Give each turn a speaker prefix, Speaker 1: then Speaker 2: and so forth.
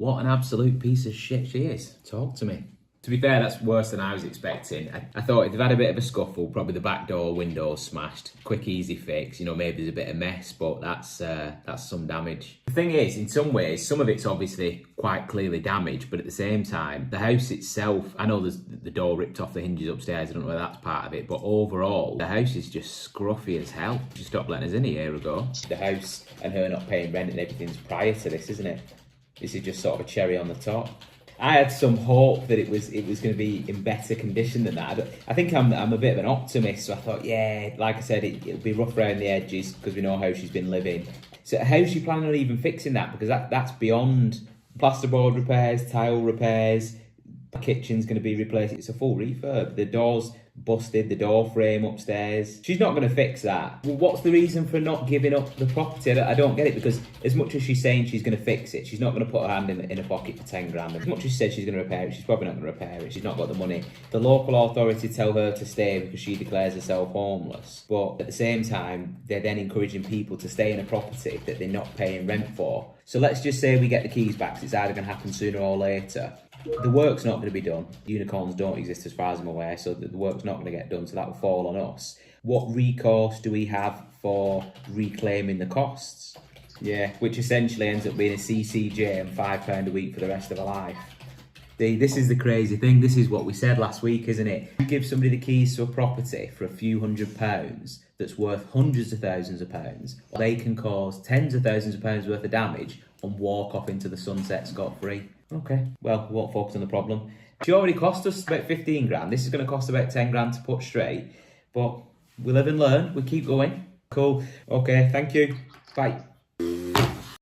Speaker 1: What an absolute piece of shit she is. Talk to me. To be fair, that's worse than I was expecting. I thought if they've had a bit of a scuffle, probably the back door windows smashed. Quick, easy fix. You know, maybe there's a bit of mess, but that's some damage. The thing is, in some ways, some of it's obviously quite clearly damaged, but at the same time, the house itself, I know there's the door ripped off the hinges upstairs. I don't know whether that's part of it, but overall, the house is just scruffy as hell. She stopped letting us in a year ago. The house and her not paying rent and everything's prior to this, isn't it? This is just sort of a cherry on the top. I had some hope that it was going to be in better condition than that. I think I'm a bit of an optimist, so I thought, yeah, like I said, it'll be rough around the edges because we know how she's been living. So how's she planning on even fixing that? Because that's beyond plasterboard repairs, tile repairs. The kitchen's going to be replaced. It's a full refurb. The door's busted, the door frame upstairs. She's not going to fix that. Well, what's the reason for not giving up the property? I don't get it, because as much as she's saying she's going to fix it, she's not going to put her hand in her pocket for 10 grand. As much as she said she's going to repair it, she's probably not going to repair it. She's not got the money. The local authority tell her to stay because she declares herself homeless. But at the same time, they're then encouraging people to stay in a property that they're not paying rent for. So let's just say we get the keys back, 'cause it's either going to happen sooner or later. The work's not going to be done. Unicorns don't exist as far as I'm aware, so the work's not going to get done, so that will fall on us. What recourse do we have for reclaiming the costs? Yeah, which essentially ends up being a CCJ and £5 a week for the rest of her life. See, this is the crazy thing. This is what we said last week, isn't it? You give somebody the keys to a property for a few £100s that's worth hundreds of thousands of pounds. They can cause tens of thousands of pounds worth of damage and walk off into the sunset scot-free. Okay, well, we won't focus on the problem. She already cost us about 15 grand. This is going to cost about 10 grand to put straight. But we live and learn. We keep going. Cool. Okay, thank you. Bye.